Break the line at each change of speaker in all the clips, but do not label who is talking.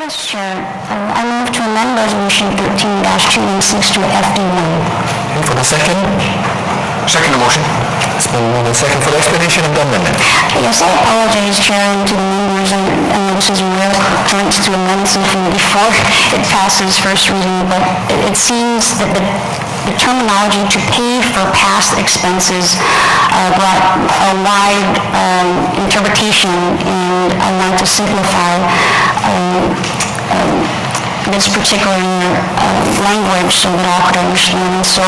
Yes, Chair. I move to amend Resolution 13-216 to FD1.
For the second? Second motion. It's been moved and second for the explanation of the amendment.
Yes, I apologize, Chair, and to the members. I know this is a rare occurrence to amend something before it passes first reading, but it seems that the terminology "to pay for past expenses" brought a wide interpretation, and I want to simplify this particular language so that all could understand. So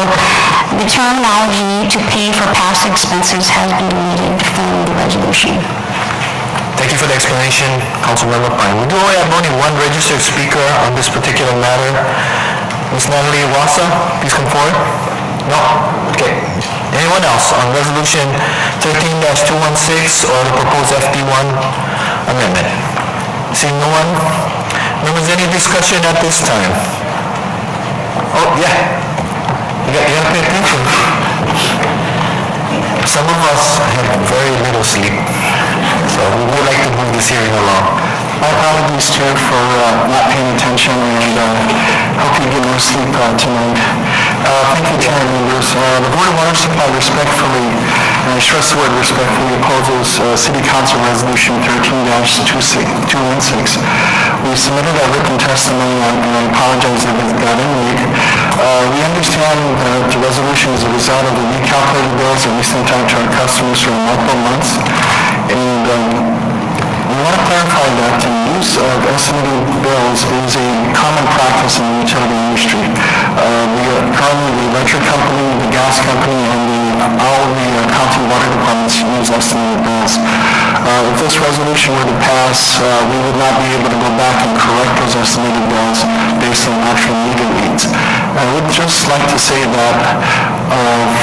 the terminology "to pay for past expenses" has been deleted from the resolution.
Thank you for the explanation, Councilmember Pine. We do have only one registered speaker on this particular matter. Ms. Natalie Wasa, please come forward. No? Okay. Anyone else on Resolution 13-216 or the proposed FD1 amendment? Seeing no one? Members, any discussion at this time? Oh, yeah. You gotta pay attention. Some of us have very little sleep, so we would like to move this hearing along.
My apologies, Chair, for not paying attention, and hope you get more sleep tonight. Thank you, Chair and members. The Board of Water Supply respectfully, and I stress the word respectfully, opposes City Council Resolution 13-216. We submitted our written testimony, and I apologize if it got in late. We understand that the resolution is a result of the recalculated bills that we sent out to our customers for multiple months, and we want to clarify that the use of estimated bills is a common practice in the utility industry. Currently, the electric company, the gas company, and all the county water departments use estimated bills. If this resolution were to pass, we would not be able to go back and correct those estimated bills based on actual meter reads. I would just like to say that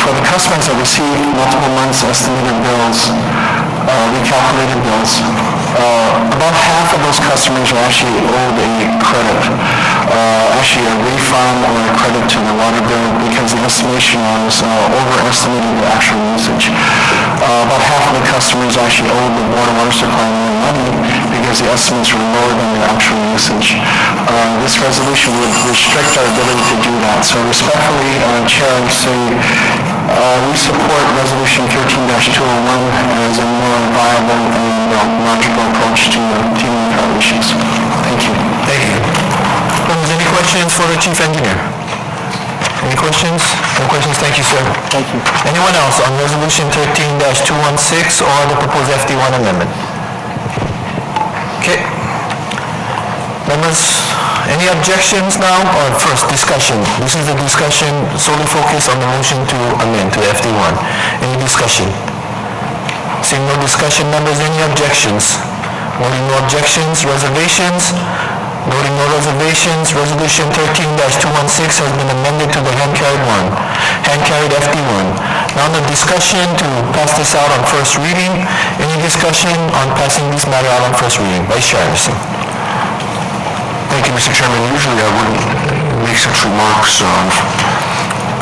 for the customers that receive multiple months estimated bills, recalculated bills, about half of those customers are actually owed a credit, actually a refund or a credit to the water bill because the estimation was overestimated the actual usage. About half of the customers actually owed the water supply more money because the estimates were lower than the actual usage. This resolution would restrict our ability to do that. So respectfully, Chair, I say we support Resolution 13-201 as a more viable and logical approach to dealing with our issues. Thank you.
Thank you. Any questions for the Chief Engineer? Any questions? No questions? Thank you, sir.
Thank you.
Anyone else on Resolution 13-216 or the proposed FD1 amendment? Okay. Members, any objections now? Or first, discussion. This is the discussion solely focused on the motion to amend to FD1. Any discussion? Seeing no discussion, members, any objections? Noting no objections, reservations? Noting no reservations, Resolution 13-216 has been amended to the hand-carried one. Hand-carried FD1. Now the discussion to pass this out on first reading. Any discussion on passing this matter out on first reading? Vice Chair Anderson.
Thank you, Mr. Chairman. Usually I wouldn't make such remarks on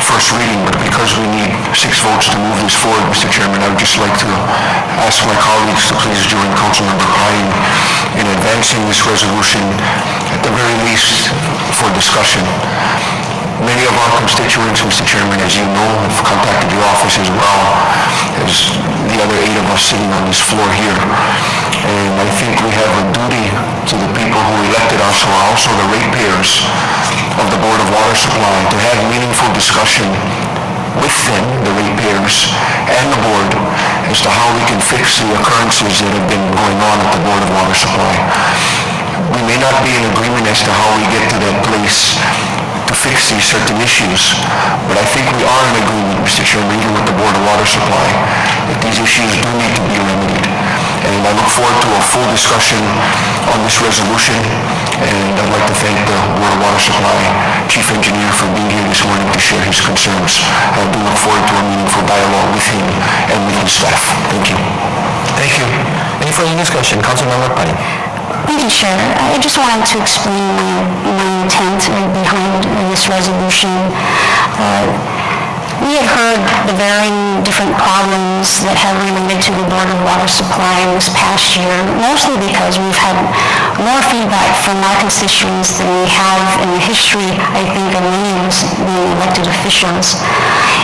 first reading, but because we need 6 votes to move this forward, Mr. Chairman, I would just like to ask my colleagues to please join Councilmember Pine in advancing this resolution, at the very least, for discussion. Many of our constituents, Mr. Chairman, as you know, have contacted your office as well as the other 8 of us sitting on this floor here. And I think we have a duty to the people who elected us, who are also the ratepayers of the Board of Water Supply, to have meaningful discussion with them, the ratepayers, and the board as to how we can fix the occurrences that have been going on at the Board of Water Supply. We may not be in agreement as to how we get to that place to fix these certain issues, but I think we are in agreement, Mr. Chairman, even with the Board of Water Supply, that these issues do need to be remedied. And I look forward to a full discussion on this resolution, and I'd like to thank the Board of Water Supply Chief Engineer for being here this morning to share his concerns. I do look forward to a meaningful dialogue with him and with his staff. Thank you.
Thank you. Any further discussion? Councilmember Pine.
Thank you, Chair. I just wanted to explain my intent behind this resolution. we had heard the varying different problems that have related to the Board of Water Supply in this past year, mostly because we've had more feedback from our constituents than we have in the history, I think, of many of us being elected officials.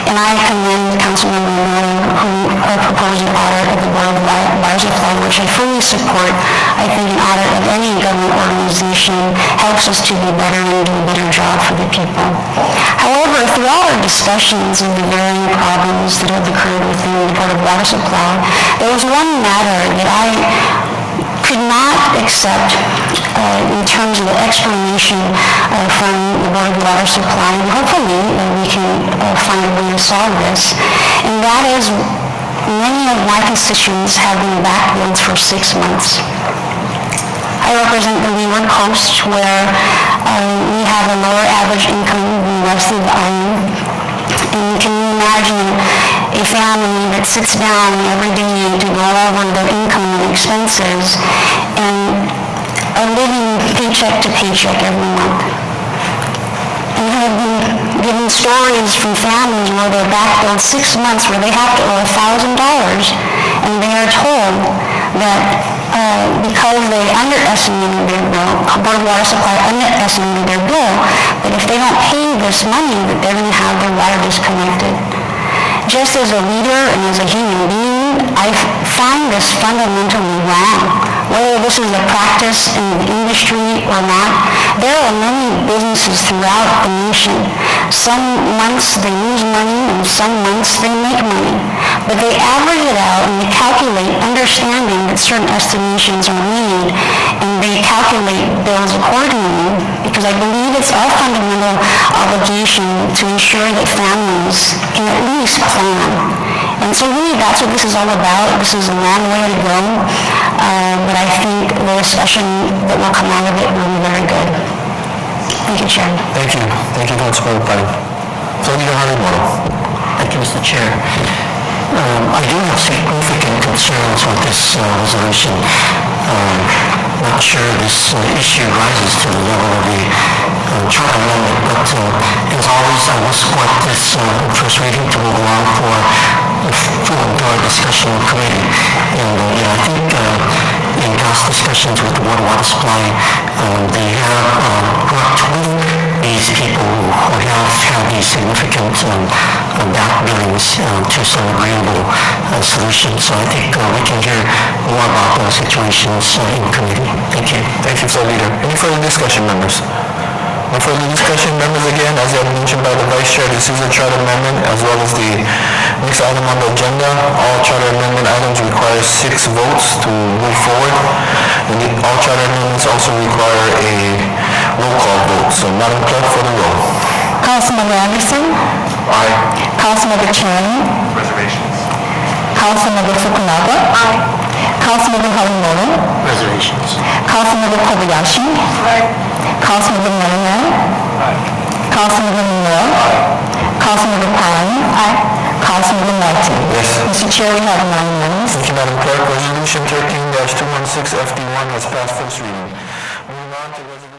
And I commend Councilmember Miller, who proposed an audit of the Board of Water Supply, which I fully support. I think an audit of any government organization helps us to be better and do a better job for the people. However, throughout our discussions of the varying problems that have occurred within the Board of Water Supply, there was one matter that I could not accept in terms of the explanation from the Board of Water Supply, and hopefully we can find a way to solve this, and that is many of my constituents have been backlogged for 6 months. I represent the Leeward Coast, where we have a lower average income than the rest of the island. And can you imagine a family that sits down every day to go over their income and expenses and are living paycheck to paycheck every month? And have been given stories from families where they're backbilled 6 months where they have to owe $1,000, and they are told that because they underestimated their bill, Board of Water Supply underestimated their bill, that if they don't pay this money, that they're going to have their water disconnected. Just as a leader and as a human being, I find this fundamentally wrong. Whether this is a practice in the industry or not, there are many businesses throughout the nation. Some months they lose money and some months they make money. But they average it out and they calculate, understanding that certain estimations are made, and they calculate bills accordingly, because I believe it's our fundamental obligation to ensure that families can at least plan. And so really that's what this is all about. This is a long way to go, but I think the discussion that will come out of it will be very good. Thank you, Chair.
Thank you. Thank you, Councilmember Pine. Senator Honolulu.
Thank you, Mr. Chair. I do have significant concerns with this resolution. Not sure this issue rises to the level of the Charter Amendment, but as always, I will support this first reading to move along for full and thorough discussion in committee. And I think in past discussions with the Board of Water Supply, they have worked with these people who have had these significant back billings to some agreeable solutions. So I think we can hear more about those situations in committee. Thank you.
Thank you, Leader. Any further discussion, members? No further discussion, members. Again, as mentioned by the Vice Chair, this is a Charter Amendment as well as the next item on the agenda. All Charter Amendment items require 6 votes to move forward. And all Charter Amendments also require a roll call vote. So, Madam Clerk, for the roll.
Councilmember Anderson?
Aye.
Councilmember Chan?
Reservations.
Councilmember Fukunaga? Aye. Councilmember Honolulu?
Reservations.
Councilmember Kobayashi? Aye. Councilmember Monahan?
Aye.
Councilmember Moore?
Aye.
Councilmember Pine? Aye. Councilmember Martin?
Yes.
Mr. Chair, we have 9 members.
Thank you, Madam Clerk. Resolution 13-216 FD1 has passed first reading. Moving on to resolution